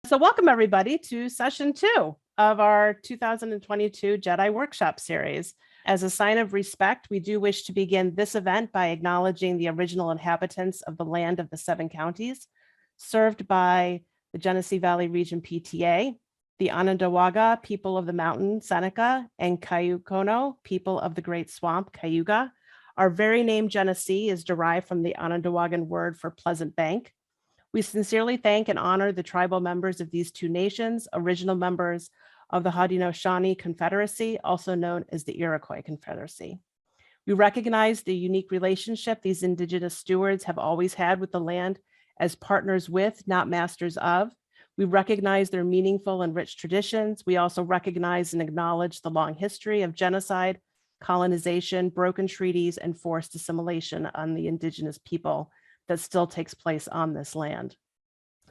So welcome everybody to session 2 of our 2022 JEDI workshop series. As a sign of respect, we do wish to begin this event by acknowledging the original inhabitants of the land of the 7 counties served by the Genesee Valley Region PTA, the Onondaga people of the mountain Seneca, and Cayucono people of the Great Swamp Cayuga. Our very name Genesee is derived from the Onondagan word for pleasant bank. We sincerely thank and honor the tribal members of these 2 nations, original members of the Haudenosaunee Confederacy, also known as the Iroquois Confederacy. We recognize the unique relationship these Indigenous stewards have always had with the land as partners with, not masters of. We recognize their meaningful and rich traditions. We also recognize and acknowledge the long history of genocide, colonization, broken treaties, and forced assimilation on the Indigenous people that still takes place on this land.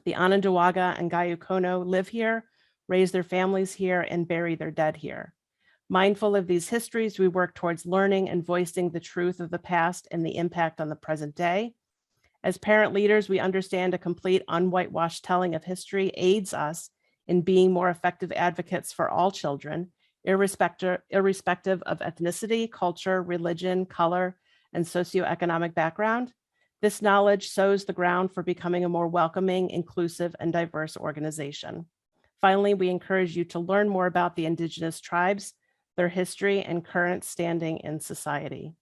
The Onondaga and Cayucono live here, raise their families here, and bury their dead here. Mindful of these histories, we work towards learning and voicing the truth of the past and the impact on the present day. As parent leaders, we understand a complete unwhitewashed telling of history aids us in being more effective advocates for all children, irrespective of ethnicity, culture, religion, color, and socioeconomic background. This knowledge sows the ground for becoming a more welcoming, inclusive, and diverse organization. Finally, we encourage you to learn more about the Indigenous tribes, their history, and current standing in society.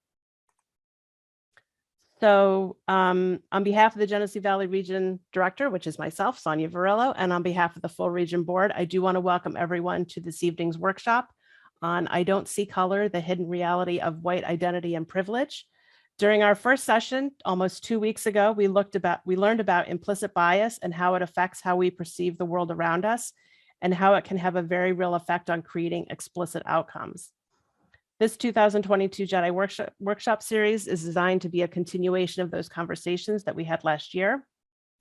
So on behalf of the Genesee Valley Region Director, which is myself, Sonia Varillo, and on behalf of the full region board, I do want to welcome everyone to this evening's workshop on I Don't See Color, the Hidden Reality of White Identity and Privilege. During our first session, almost 2 weeks ago, we learned about implicit bias and how it affects how we perceive the world around us and how it can have a very real effect on creating explicit outcomes. This 2022 JEDI workshop series is designed to be a continuation of those conversations that we had last year.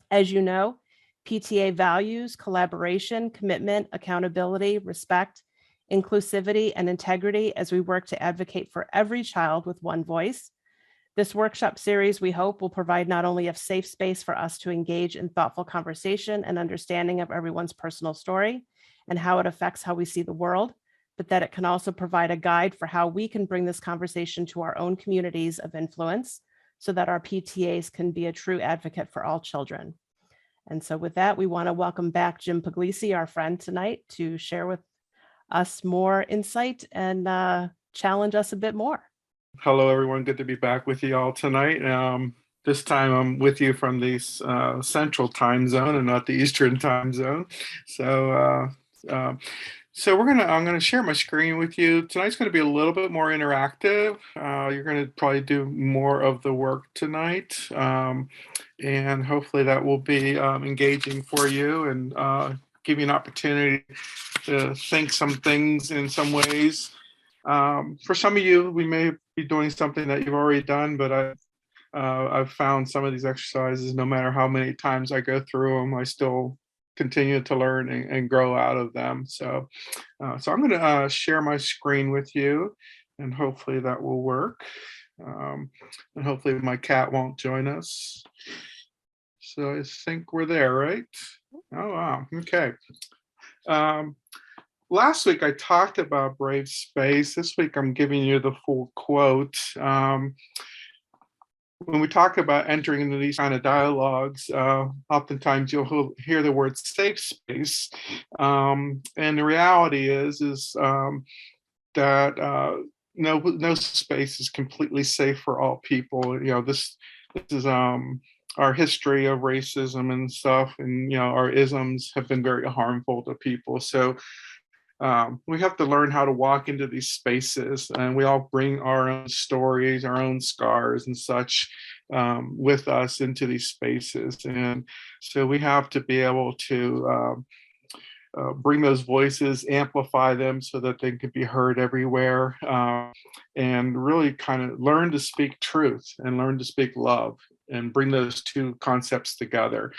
As you know, PTA values collaboration, commitment, accountability, respect, inclusivity, and integrity as we work to advocate for every child with one voice. This workshop series, we hope, will provide not only a safe space for us to engage in thoughtful conversation and understanding of everyone's personal story and how it affects how we see the world, but that it can also provide a guide for how we can bring this conversation to our own communities of influence so that our PTAs can be a true advocate for all children. And so with that, we want to welcome back Jim Puglisi, our friend tonight, to share with us more insight and challenge us a bit more. Hello, everyone. Good to be back with you all tonight. This time I'm with you from the Central Time Zone and not the Eastern Time Zone. So I'm gonna share my screen with you. Tonight's going to be a little bit more interactive. You're going to probably do more of the work tonight, and hopefully that will be engaging for you and give you an opportunity to think some things in some ways. For some of you, we may be doing something that you've already done, but I've found some of these exercises, no matter how many times I go through them, I still continue to learn and grow out of them. So I'm going to share my screen with you, and hopefully that will work. And hopefully my cat won't join us. So I think we're there, right? Oh, wow. Okay. Last week, I talked about brave space. This week, I'm giving you the full quote. When we talk about entering into these kind of dialogues, oftentimes you'll hear the word safe space. And the reality is that no space is completely safe for all people. You know, this is our history of racism and stuff, and our isms have been very harmful to people. So we have to learn how to walk into these spaces, and we all bring our own stories, our own scars and such with us into these spaces. And so we have to be able to bring those voices, amplify them so that they can be heard everywhere, and really kind of learn to speak truth and learn to speak love and bring those 2 concepts together,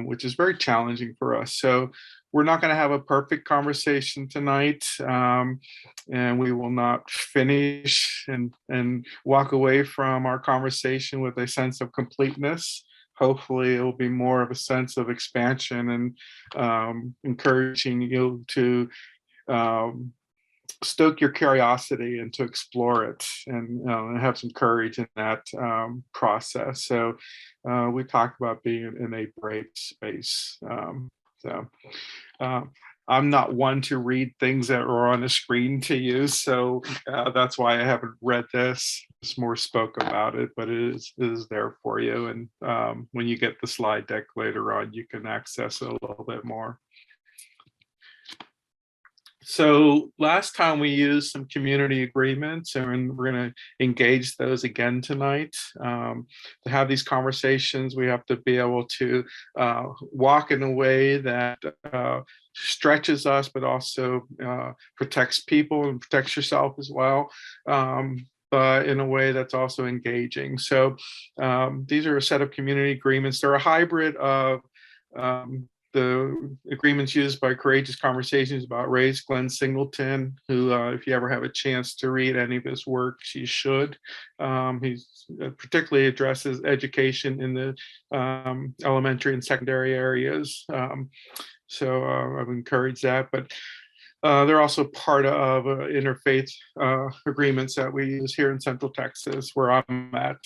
which is very challenging for us. So we're not going to have a perfect conversation tonight, and we will not finish and walk away from our conversation with a sense of completeness. hopefully it will be more of a sense of expansion and encouraging you to stoke your curiosity and to explore it and have some courage in that process. So we talked about being in a brave space. So I'm not one to read things that are on the screen to you, so that's why I haven't read this. It's more spoke about it, but it is there for you. And when you get the slide deck later on, you can access it a little bit more. So last time we used some community agreements, and we're going to engage those again tonight. To have these conversations, we have to be able to walk in a way that stretches us, but also protects people and protects yourself as well. But in a way that's also engaging. So these are a set of community agreements. They're a hybrid of the agreements used by Courageous Conversations About Race, Glenn Singleton, who, if you ever have a chance to read any of his work, you should. He particularly addresses education in the elementary and secondary areas. So I would encourage that. But they're also part of interfaith agreements that we use here in Central Texas, where I'm at.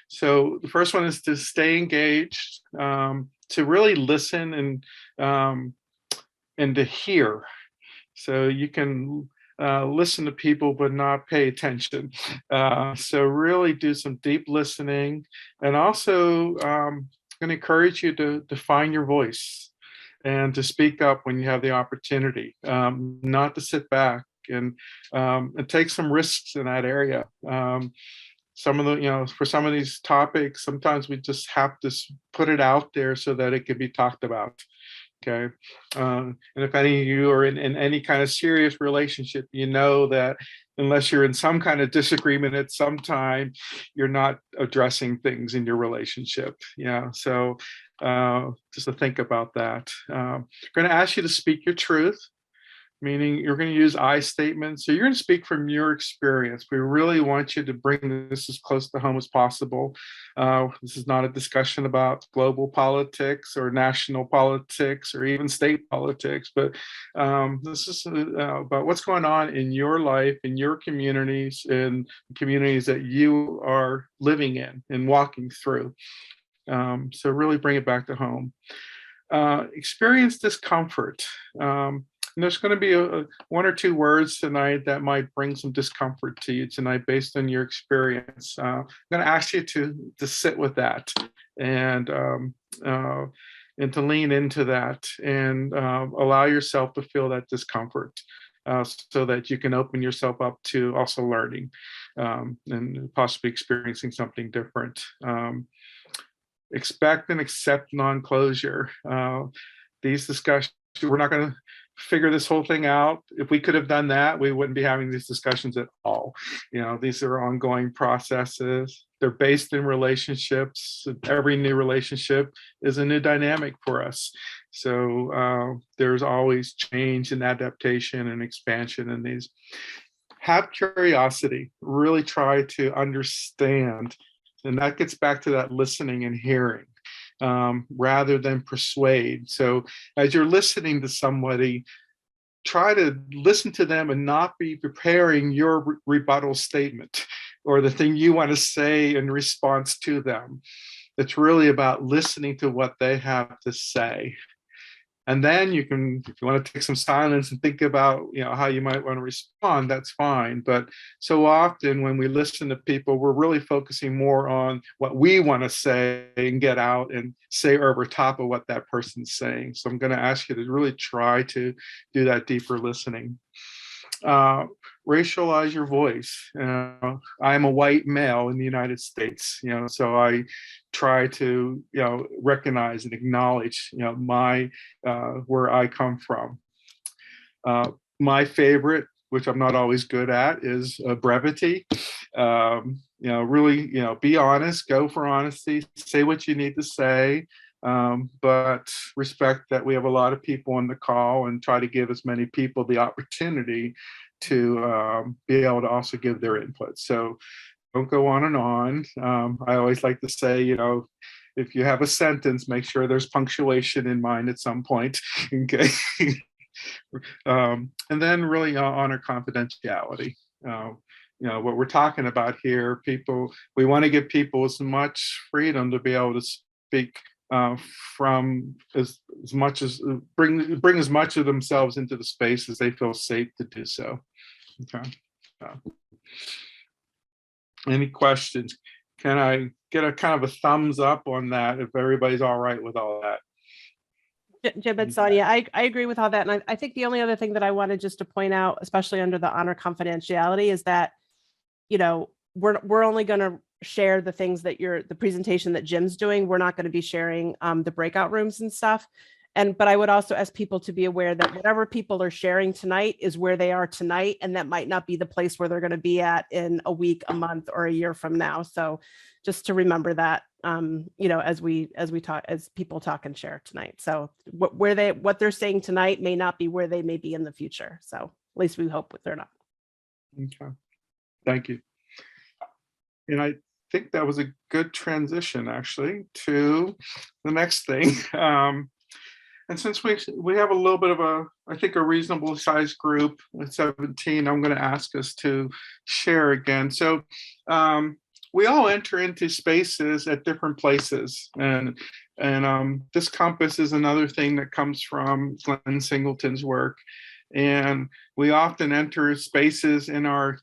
So the first one is to stay engaged, to really listen and to hear. So you can listen to people but not pay attention. So really do some deep listening, and also I'm going to encourage you to find your voice and to speak up when you have the opportunity, not to sit back and take some risks in that area. Some of the, for some of these topics, sometimes we just have to put it out there so that it can be talked about. Okay. And if any of you are in any kind of serious relationship, you know that unless you're in some kind of disagreement at some time, you're not addressing things in your relationship. Yeah. So just to think about that. I'm going to ask you to speak your truth, meaning you're going to use I statements. So you're going to speak from your experience. We really want you to bring this as close to home as possible. This is not a discussion about global politics or national politics or even state politics, but this is about what's going on in your life, in your communities, in communities that you are living in and walking through. So really bring it back to home. Experience discomfort. And there's going to be one or two words tonight that might bring some discomfort to you tonight based on your experience. I'm going to ask you to sit with that and to lean into that and allow yourself to feel that discomfort so that you can open yourself up to also learning and possibly experiencing something different. Expect and accept non-closure. These discussions, we're not going to figure this whole thing out. If we could have done that, we wouldn't be having these discussions at all. These are ongoing processes. They're based in relationships. Every new relationship is a new dynamic for us. So there's always change and adaptation and expansion in these. Have curiosity. Really try to understand. And that gets back to that listening and hearing. Rather than persuade. So as you're listening to somebody, try to listen to them and not be preparing your rebuttal statement or the thing you want to say in response to them. It's really about listening to what they have to say. And then you can, if you want to take some silence and think about, how you might want to respond, that's fine. But so often when we listen to people, we're really focusing more on what we want to say and get out and say over top of what that person's saying. So I'm going to ask you to really try to do that deeper listening. Racialize your voice. I'm a white male in the United States, so I try to, recognize and acknowledge, my where I come from. My favorite, which I'm not always good at, is brevity. Really, be honest, go for honesty, say what you need to say. But respect that we have a lot of people on the call and try to give as many people the opportunity to be able to also give their input. So don't go on and on. I always like to say, if you have a sentence, make sure there's punctuation in mind at some point. Okay. And then really honor confidentiality. What we're talking about here, we want to give people as much freedom to be able to speak from as much as bring as much of themselves into the space as they feel safe to do so. Okay. Any questions? Can I get a kind of a thumbs up on that if everybody's all right with all that? Jim and Sonia, I agree with all that. And I think the only other thing that I wanted just to point out, especially under the honor confidentiality, is that, we're only going to share the things that the presentation that Jim's doing. We're not going to be sharing the breakout rooms and stuff. But I would also ask people to be aware that whatever people are sharing tonight is where they are tonight. And that might not be the place where they're going to be at in a week, a month, or a year from now. So just to remember that, as people talk and share tonight. So what they're saying tonight may not be where they may be in the future. So at least we hope they're not. Okay, thank you. And I think that was a good transition actually to the next thing. And since we have a little bit of I think a reasonable sized group at 17, I'm going to ask us to share again. So we all enter into spaces at different places, and this compass is another thing that comes from Glenn Singleton's work. And we often enter spaces in an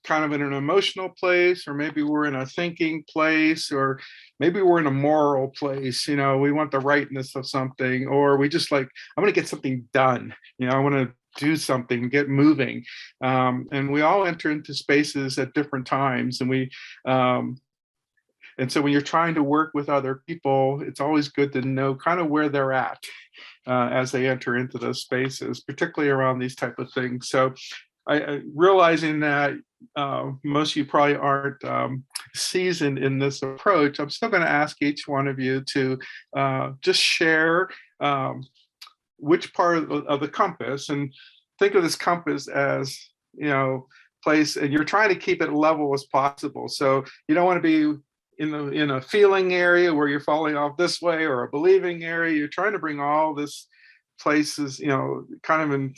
emotional place, or maybe we're in a thinking place, or maybe we're in a moral place. We want the rightness of something, or we just I'm going to get something done. I want to do something, get moving. And we all enter into spaces at different times. And so when you're trying to work with other people, it's always good to know kind of where they're at as they enter into those spaces, particularly around these type of things. So realizing that most of you probably aren't seasoned in this approach, I'm still going to ask each one of you to just share which part of the compass, and think of this compass as, place, and you're trying to keep it level as possible. So you don't want to be in a feeling area where you're falling off this way, or a believing area. You're trying to bring all this places, kind of in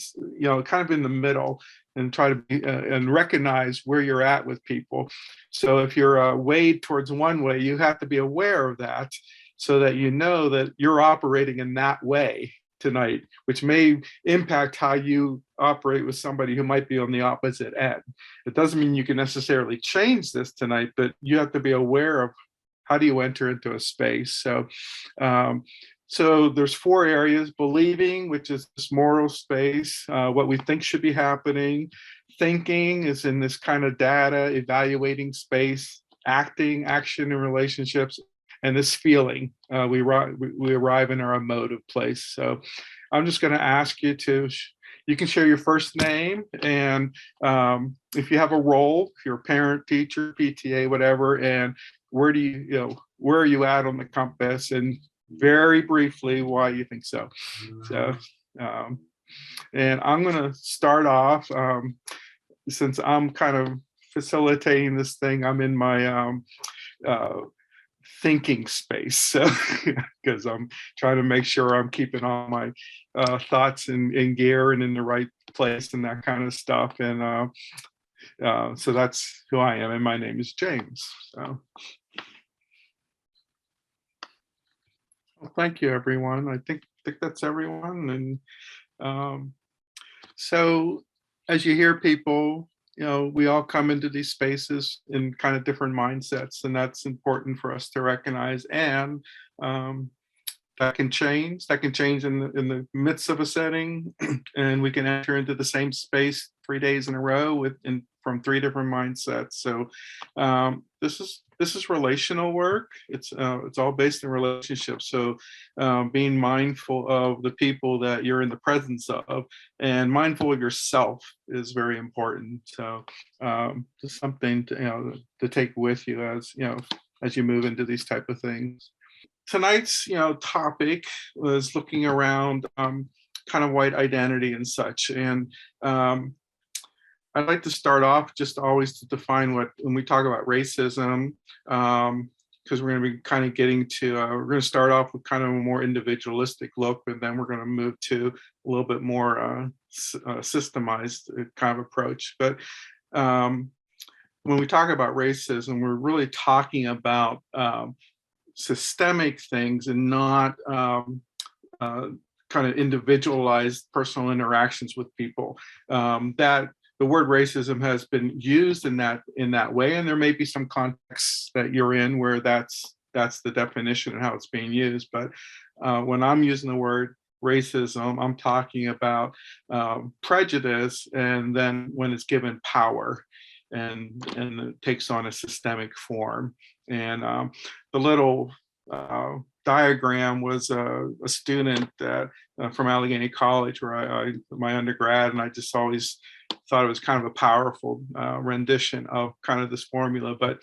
the middle, and try to be and recognize where you're at with people. So if you're weighed towards one way, you have to be aware of that, so that that you're operating in that way tonight, which may impact how you operate with somebody who might be on the opposite end. It doesn't mean you can necessarily change this tonight, but you have to be aware of how do you enter into a space. So there's 4 areas: believing, which is this moral space, what we think should be happening. Thinking is in this kind of data evaluating space. Action in relationships. And this feeling, we arrive in our emotive place. So I'm just going to ask you you can share your first name, and if you have a role, if you're a parent, teacher, PTA, whatever, and where are you at on the compass, and very briefly why you think so. So, and I'm going to start off, since I'm kind of facilitating this thing, I'm in my thinking space, so because I'm trying to make sure I'm keeping all my thoughts in gear and in the right place and that kind of stuff. And so that's who I am, and my name is James. So well, thank you, everyone. I think that's everyone. And so as you hear people, we all come into these spaces in kind of different mindsets, and that's important for us to recognize. And that can change. That can change in the midst of a setting, and we can enter into the same space 3 days in a row from 3 different mindsets. So this is relational work. It's all based in relationships. So being mindful of the people that you're in the presence of, and mindful of yourself is very important. So just something to take with you as you move into these type of things. Tonight's topic was looking around kind of white identity and such. And I'd like to start off just always to define when we talk about racism, because we're going to be kind of getting to, we're going to start off with kind of a more individualistic look, and then we're going to move to a little bit more systemized kind of approach. But when we talk about racism, we're really talking about systemic things and not kind of individualized personal interactions with people. That the word racism has been used in that way, and there may be some contexts that you're in where that's the definition and how it's being used. But when I'm using the word racism, I'm talking about prejudice, and then when it's given power and it takes on a systemic form. And the little diagram was a student from Allegheny College, where I my undergrad, and I just always thought it was kind of a powerful rendition of kind of this formula. But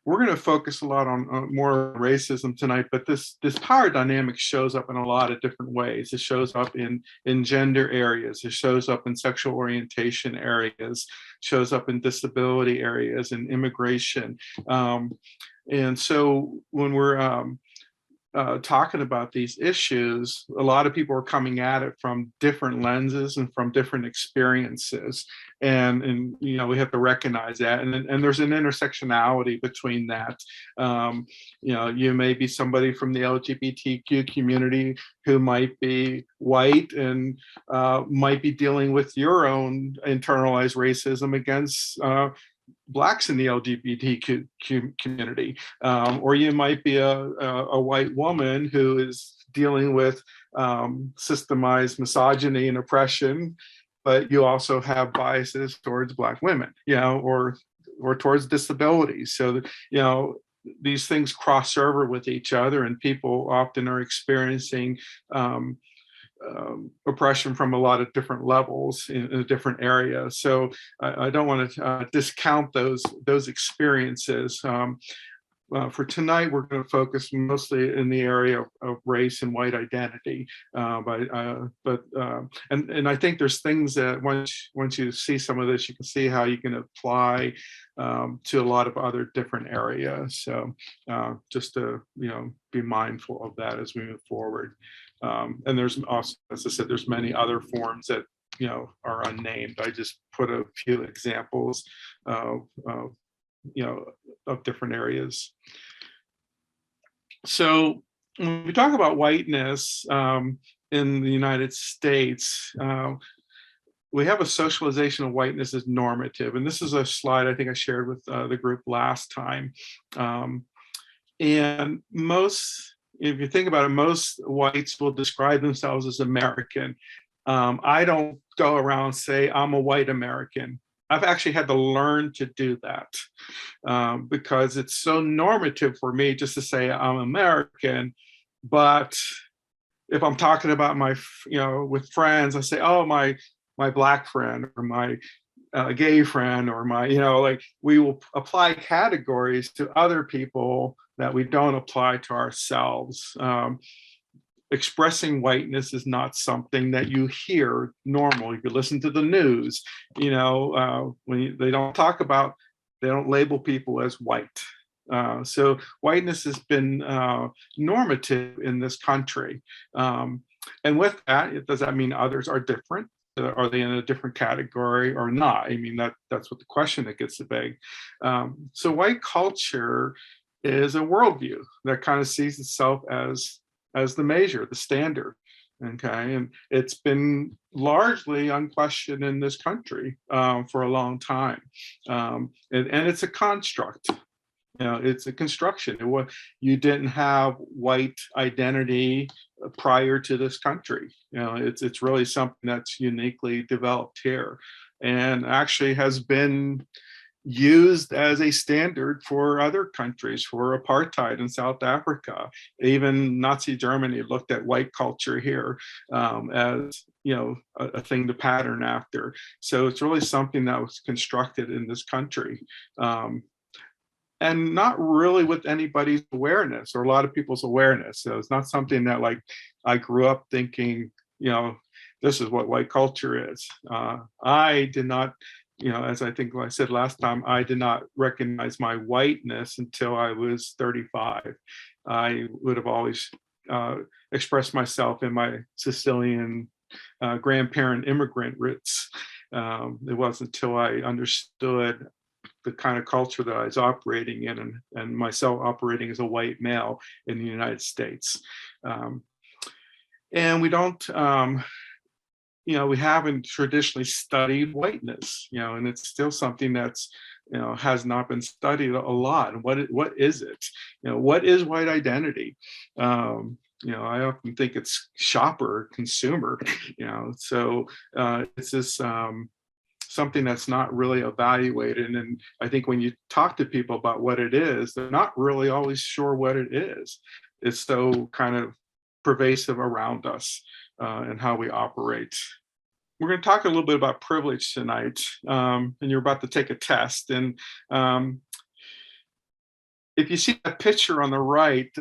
we're going to focus a lot on more racism tonight, but this power dynamic shows up in a lot of different ways. It shows up in gender areas, it shows up in sexual orientation areas, shows up in disability areas and immigration. And so when we're talking about these issues, a lot of people are coming at it from different lenses and from different experiences, and you know, we have to recognize that, and there's an intersectionality between that. You know, you may be somebody from the LGBTQ community who might be white and might be dealing with your own internalized racism against Blacks in the LGBTQ community, or you might be a white woman who is dealing with systemized misogyny and oppression, but you also have biases towards Black women, you know, or towards disabilities. So that, you know, these things cross over with each other, and people often are experiencing oppression from a lot of different levels in a different area. So I don't want to discount those experiences. For tonight, we're going to focus mostly in the area of race and white identity. And I think there's things that once you see some of this, you can see how you can apply to a lot of other different areas. So just to, you know, be mindful of that as we move forward. And there's also, as I said, there's many other forms that, you know, are unnamed. I just put a few examples of you know, of different areas. So when we talk about whiteness in the United States, we have a socialization of whiteness as normative. And this is a slide I think I shared with the group last time. And most, if you think about it, most whites will describe themselves as American. I don't go around and say I'm a white American. I've actually had to learn to do that because it's so normative for me just to say I'm American. But if I'm talking about my, you know, with friends, I say, oh, my Black friend, or my gay friend, or my, you know, like, we will apply categories to other people that we don't apply to ourselves. Expressing whiteness is not something that you hear normally. If you listen to the news, you know, they don't label people as white. So whiteness has been normative in this country. And with that, does that mean others are different? Are they in a different category or not? I mean, that's what the question that gets big. So white culture is a worldview that kind of sees itself as the measure, the standard, okay? And it's been largely unquestioned in this country for a long time. And it's a construct, you know, it's a construction. You didn't have white identity prior to this country. You know, it's really something that's uniquely developed here, and actually has been used as a standard for other countries, for apartheid in South Africa. Even Nazi Germany looked at white culture here as, you know, a thing to pattern after. So it's really something that was constructed in this country. And not really with anybody's awareness, or a lot of people's awareness. So it's not something that, like, I grew up thinking, you know, this is what white culture is. I did not as I think I said last time, I did not recognize my whiteness until I was 35. I would have always expressed myself in my Sicilian grandparent immigrant roots. It wasn't until I understood the kind of culture that I was operating in, and myself operating as a white male in the United States. And we don't, we haven't traditionally studied whiteness, and it's still something that's, has not been studied a lot. And what is it? What is white identity? I often think it's shopper, consumer, so it's this something that's not really evaluated. And I think when you talk to people about what it is, they're not really always sure what it is. It's so kind of pervasive around us and how we operate. We're going to talk a little bit about privilege tonight, and you're about to take a test. And if you see a picture on the right,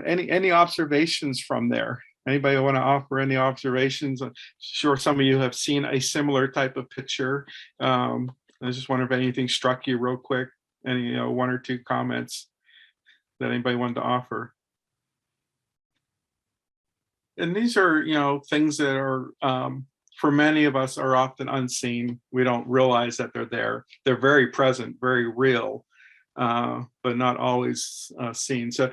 any observations from there? Anybody want to offer any observations? I'm sure some of you have seen a similar type of picture. I just wonder if anything struck you real quick. Any one or two comments that anybody wanted to offer? And these are things that are for many of us are often unseen. We don't realize that they're there. They're very present, very real, but not always seen. So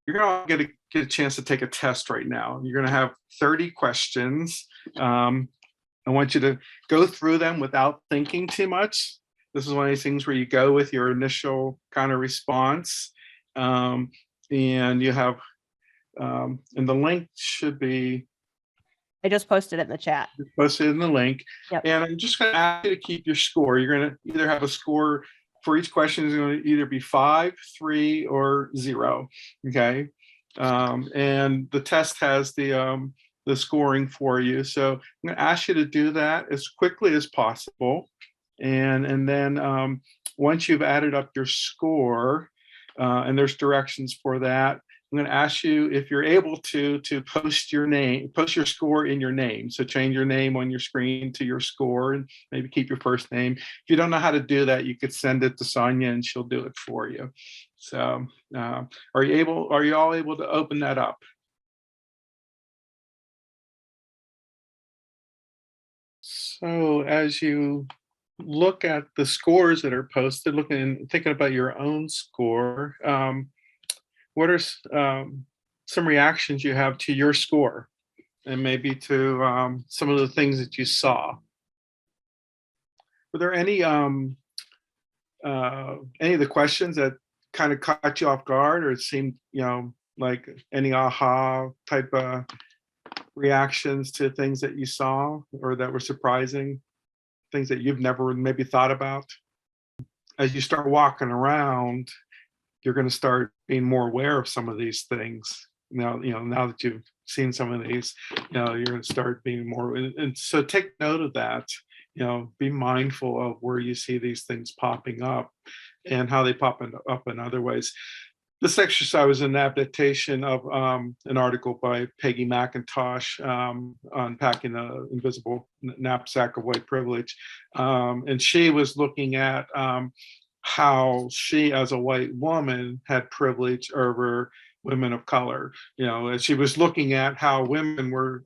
you're going to get a chance to take a test right now. You're going to have 30 questions. I want you to go through them without thinking too much. This is one of these things where you go with your initial kind of response. And you have, and the link should be. I just posted it in the chat. Posted in the link. Yep. And I'm just going to ask you to keep your score. You're going to either have a score for each question is going to either be 5, 3, or 0. Okay. And the test has the scoring for you. So I'm going to ask you to do that as quickly as possible. And then once you've added up your score, and there's directions for that, I'm going to ask you if you're able to post your score in your name. So change your name on your screen to your score, and maybe keep your first name. If you don't know how to do that, you could send it to Sonia and she'll do it for you. So are you all able to open that up? So as you look at the scores that are posted, looking and thinking about your own score, what are some reactions you have to your score, and maybe to some of the things that you saw? Were there any of the questions that kind of caught you off guard, or it seemed like any aha type of reactions to things that you saw or that were surprising, things that you've never maybe thought about? As you start walking around, you're going to start being more aware of some of these things. Now that you've seen some of these, you're going to start being more. And so take note of that. Be mindful of where you see these things popping up and how they pop up in other ways. This exercise was an adaptation of an article by Peggy McIntosh, Unpacking the Invisible Knapsack of White Privilege. And she was looking at how she, as a white woman, had privilege over women of color. As she was looking at how women were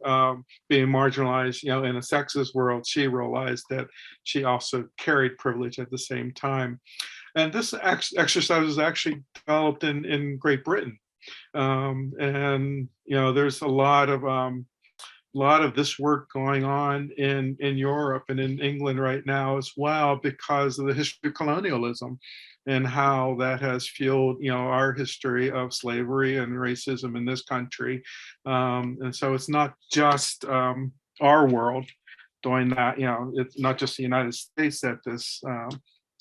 being marginalized, in a sexist world, she realized that she also carried privilege at the same time. And this exercise was actually developed in Great Britain. And there's a lot of this work going on in Europe and in England right now as well, because of the history of colonialism and how that has fueled, our history of slavery and racism in this country. And so it's not just our world doing that. It's not just the United States that this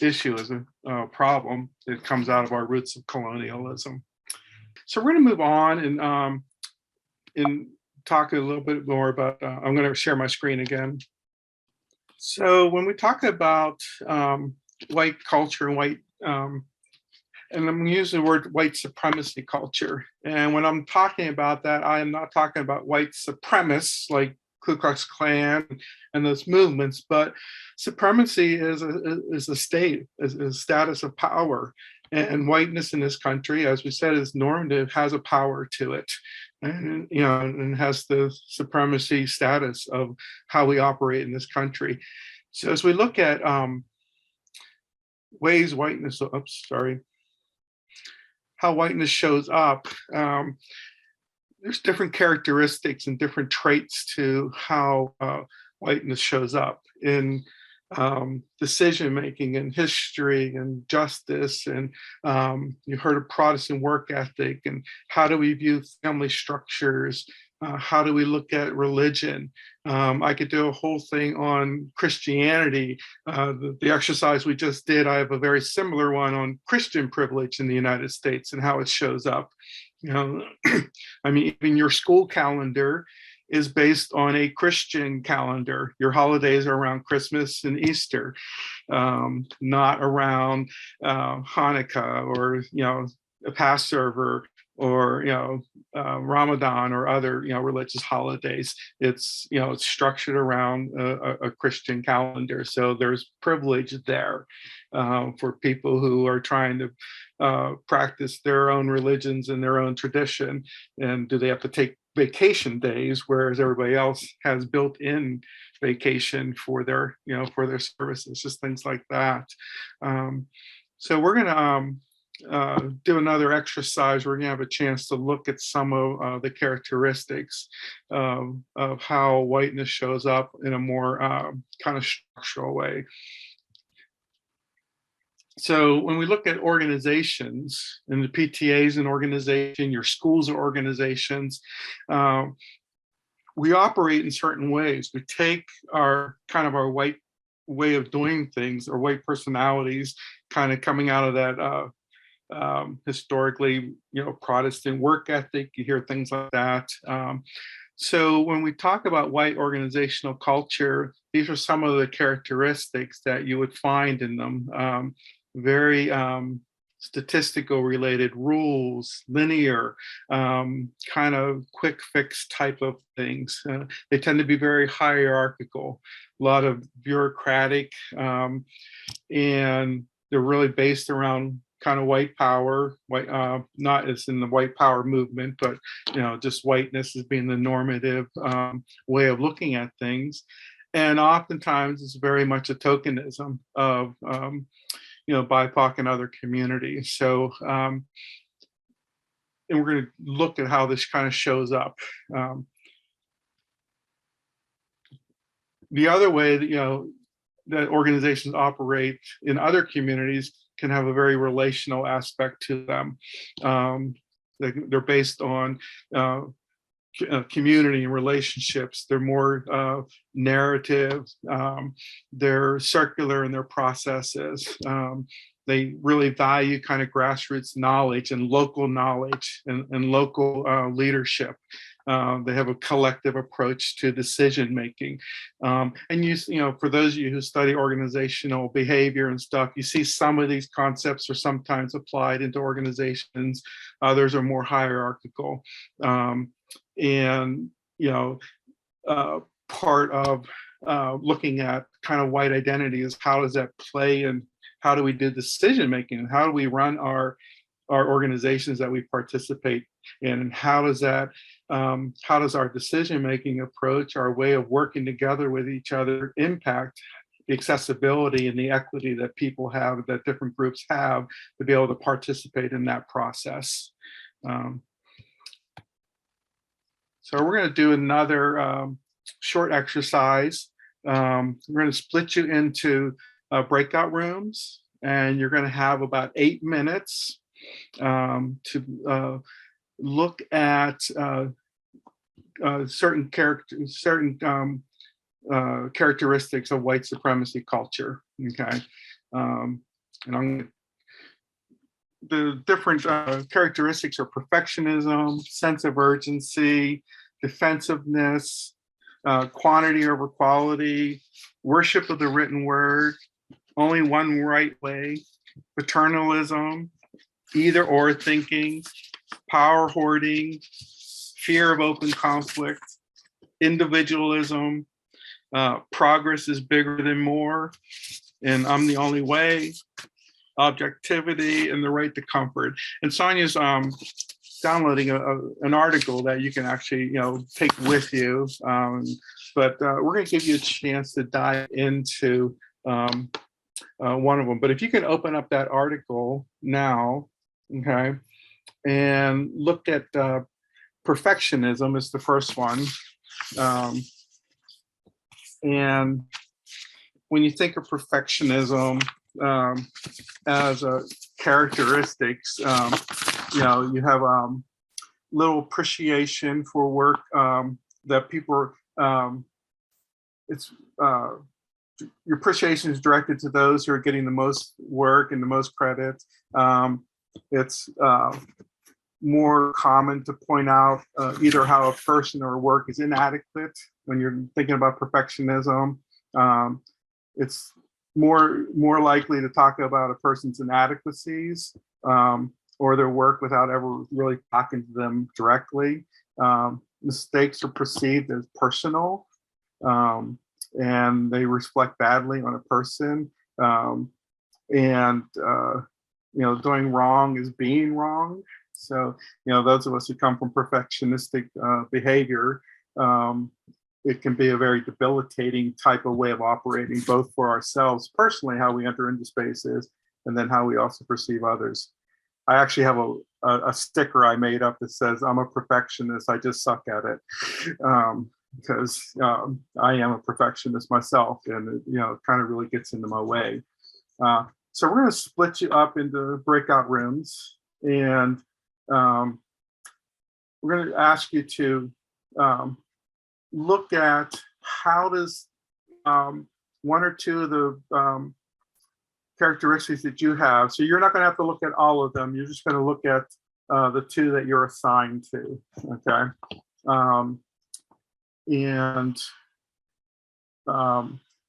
issue is a problem. It comes out of our roots of colonialism. So we're going to move on and talk a little bit more about, I'm going to share my screen again. So when we talk about white culture and white, and I'm going to use the word white supremacy culture. And when I'm talking about that, I am not talking about white supremacists like Ku Klux Klan and those movements, but supremacy is a state, is a status of power. And whiteness in this country, as we said, is normative, has a power to it, and and has the supremacy status of how we operate in this country. So as we look at ways whiteness, how whiteness shows up, there's different characteristics and different traits to how whiteness shows up in decision making and history and justice. And you heard of Protestant work ethic, and how do we view family structures? How do we look at religion? I could do a whole thing on Christianity. The exercise we just did, I have a very similar one on Christian privilege in the United States and how it shows up. I mean, even your school calendar is based on a Christian calendar. Your holidays are around Christmas and Easter, not around Hanukkah or a Passover or Ramadan or other religious holidays. It's it's structured around a Christian calendar. So there's privilege there for people who are trying to practice their own religions and their own tradition. And do they have to take vacation days, whereas everybody else has built-in vacation for their for their services, just things like that. So we're gonna do another exercise. We're gonna have a chance to look at some of the characteristics of how whiteness shows up in a more kind of structural way. So when we look at organizations, and the PTA is an organization, your schools are organizations, we operate in certain ways. We take our white way of doing things, or white personalities, kind of coming out of that historically, Protestant work ethic. You hear things like that. So when we talk about white organizational culture, these are some of the characteristics that you would find in them. Very statistical related rules, linear, kind of quick fix type of things. They tend to be very hierarchical, a lot of bureaucratic, and they're really based around kind of white power, not as in the white power movement, but just whiteness as being the normative way of looking at things. And oftentimes it's very much a tokenism of BIPOC and other communities. So, and we're going to look at how this kind of shows up. The other way that, that organizations operate in other communities can have a very relational aspect to them. They're based on community and relationships. They're more narrative. They're circular in their processes. They really value kind of grassroots knowledge and local knowledge and local leadership. They have a collective approach to decision making. And for those of you who study organizational behavior and stuff, you see some of these concepts are sometimes applied into organizations. Others are more hierarchical. And part of looking at kind of white identity is how does that play, and how do we do decision making, and how do we run our organizations that we participate in, and how does our decision making approach, our way of working together with each other, impact the accessibility and the equity that people have, that different groups have, to be able to participate in that process. So we're going to do another short exercise. We're going to split you into breakout rooms, and you're going to have about 8 minutes to look at certain characteristics of white supremacy culture. Okay, and the different characteristics are perfectionism, sense of urgency, defensiveness, quantity over quality, worship of the written word, only one right way, paternalism, either or thinking, power hoarding, fear of open conflict, individualism, progress is bigger than more, and I'm the only way, objectivity, and the right to comfort. And Sonia's downloading an article that you can actually take with you. But we're going to give you a chance to dive into one of them. But if you can open up that article now, okay, and look at perfectionism is the first one. And when you think of perfectionism as a characteristics, you have little appreciation for work that people your appreciation is directed to those who are getting the most work and the most credit. It's more common to point out either how a person or work is inadequate when you're thinking about perfectionism. It's more likely to talk about a person's inadequacies or their work without ever really talking to them directly. Mistakes are perceived as personal, and they reflect badly on a person. Doing wrong is being wrong. So, those of us who come from perfectionistic behavior, it can be a very debilitating type of way of operating, both for ourselves personally, how we enter into spaces, and then how we also perceive others. I actually have a sticker I made up that says, "I'm a perfectionist, I just suck at it." Because I am a perfectionist myself, and it kind of really gets into my way. So we're going to split you up into breakout rooms, and we're going to ask you to look at how does one or two of the characteristics that you have. So you're not going to have to look at all of them. You're just going to look at the two that you're assigned to. Okay.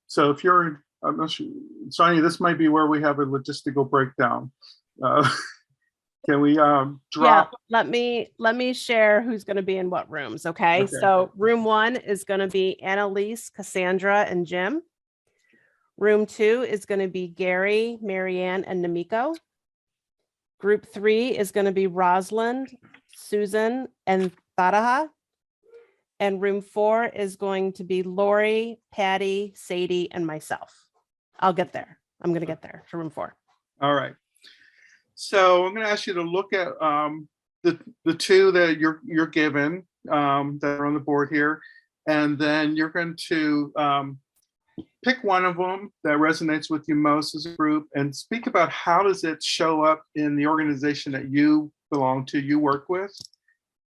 So if you're, I'm not sure, Sonia, this might be where we have a logistical breakdown. Can we drop? Yeah, let me share who's going to be in what rooms. Okay. So room 1 is going to be Annalise, Cassandra, and Jim. Room 2 is going to be Gary, Marianne, and Namiko. Group 3 is going to be Rosalind, Susan, and Faraha. And room 4 is going to be Lori, Patty, Sadie, and myself. I'll get there. I'm going to get there to room 4. All right. So I'm going to ask you to look at the two that you're given that are on the board here, and then you're going to pick one of them that resonates with you most as a group, and speak about how does it show up in the organization that you belong to, you work with,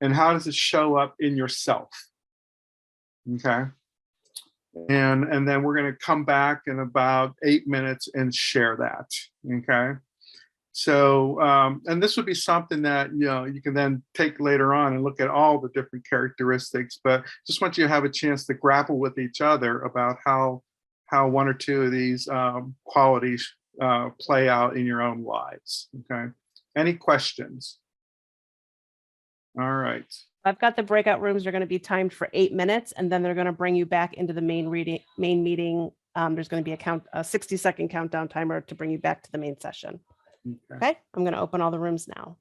and how does it show up in yourself. Okay. And then we're going to come back in about 8 minutes and share that. Okay. So, and this would be something that, you can then take later on and look at all the different characteristics, but just want you to have a chance to grapple with each other about how one or two of these qualities play out in your own lives. Okay. Any questions? All right. I've got the breakout rooms are going to be timed for 8 minutes, and then they're going to bring you back into the main meeting. There's going to be a 60-second countdown timer to bring you back to the main session. Okay, I'm going to open all the rooms now.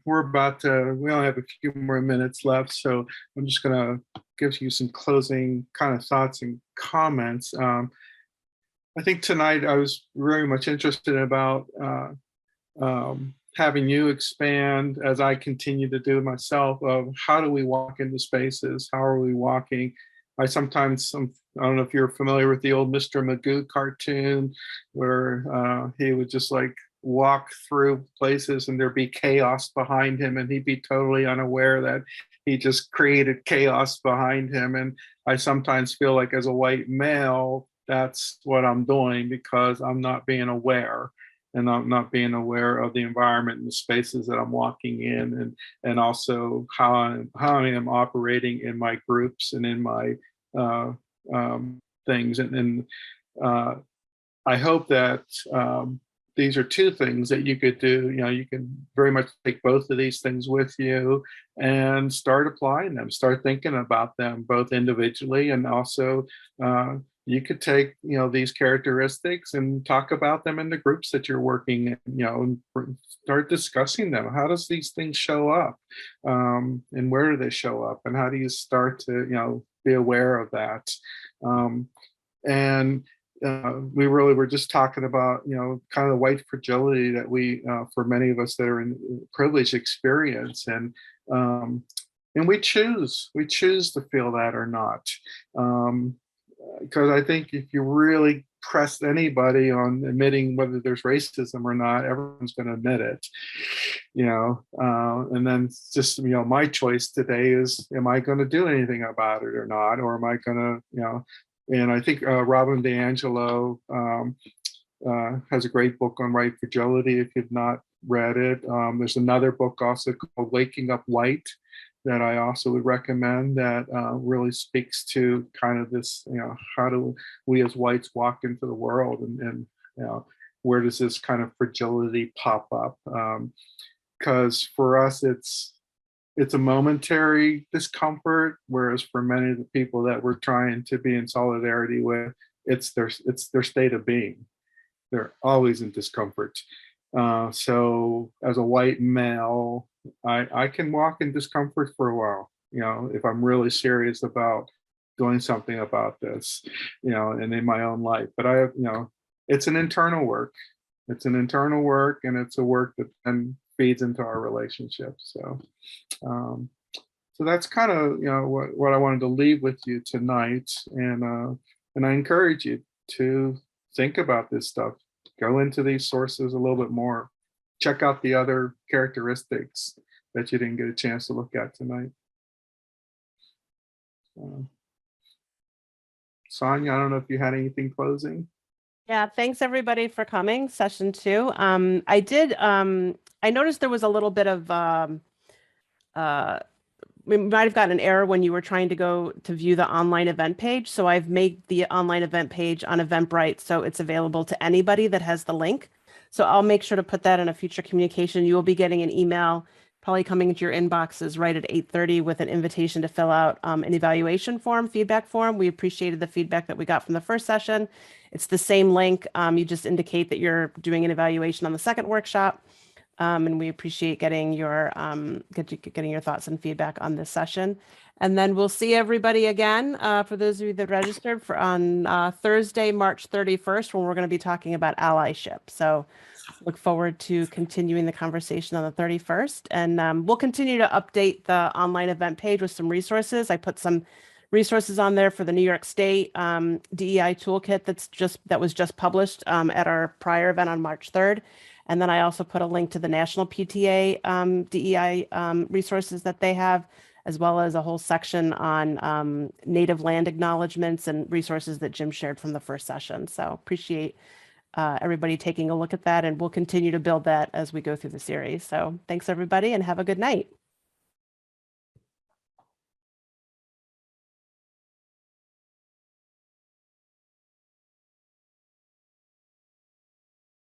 We're about to, we only have a few more minutes left, so I'm just going to give you some closing kind of thoughts and comments. I think tonight I was very much interested about having you expand, as I continue to do myself, of how do we walk into spaces? How are we walking? I don't know if you're familiar with the old Mr. Magoo cartoon, where he would just like walk through places and there'd be chaos behind him, and he'd be totally unaware that he just created chaos behind him. And I sometimes feel like, as a white male, that's what I'm doing, because I'm not being aware, and I'm not being aware of the environment and the spaces that I'm walking in, and also how I am operating in my groups and in my things. And I hope that these are two things that you could do. You know, you can very much take both of these things with you and start applying them, start thinking about them both individually, and also you could take, you know, these characteristics and talk about them in the groups that you're working in, you know, and start discussing them. How does these things show up, and where do they show up, and how do you start to, you know, be aware of that? And we really were just talking about, you know, kind of the white fragility that we, for many of us that are in privileged experience, and we choose to feel that or not. Because I think if you really press anybody on admitting whether there's racism or not, everyone's going to admit it, you know. And then it's just, you know, my choice today is, am I going to do anything about it or not, or am I going to, you know? And I think Robin DiAngelo has a great book on white fragility if you've not read it. There's another book also called Waking Up White that I also would recommend, that really speaks to kind of this, you know, how do we as whites walk into the world, and you know, where does this kind of fragility pop up? Because for us, it's a momentary discomfort, whereas for many of the people that we're trying to be in solidarity with, it's their state of being. They're always in discomfort. So as a white male, I can walk in discomfort for a while, you know, if I'm really serious about doing something about this, you know, and in my own life. But I have, you know, it's an internal work. It's an internal work, and it's a work that then feeds into our relationship. So, so that's kind of, you know, what I wanted to leave with you tonight, and I encourage you to think about this stuff. Go into these sources a little bit more. Check out the other characteristics that you didn't get a chance to look at tonight. Sonia, I don't know if you had anything closing. Yeah, thanks everybody for coming. Session 2. I noticed there was a little bit of we might have gotten an error when you were trying to go to view the online event page. So I've made the online event page on Eventbrite, so it's available to anybody that has the link. So I'll make sure to put that in a future communication. You will be getting an email probably coming into your inboxes right at 8:30 with an invitation to fill out an evaluation form, feedback form. We appreciated the feedback that we got from the first session. It's the same link. You just indicate that you're doing an evaluation on the second workshop. And we appreciate getting your thoughts and feedback on this session. And then we'll see everybody again, for those of you that registered, for on Thursday, March 31st, when we're going to be talking about allyship. So look forward to continuing the conversation on the 31st. And we'll continue to update the online event page with some resources. I put some resources on there for the New York State DEI toolkit that was just published at our prior event on March 3rd. And then I also put a link to the National PTA DEI resources that they have, as well as a whole section on native land acknowledgements and resources that Jim shared from the first session. So appreciate everybody taking a look at that, and we'll continue to build that as we go through the series. So thanks everybody, and have a good night.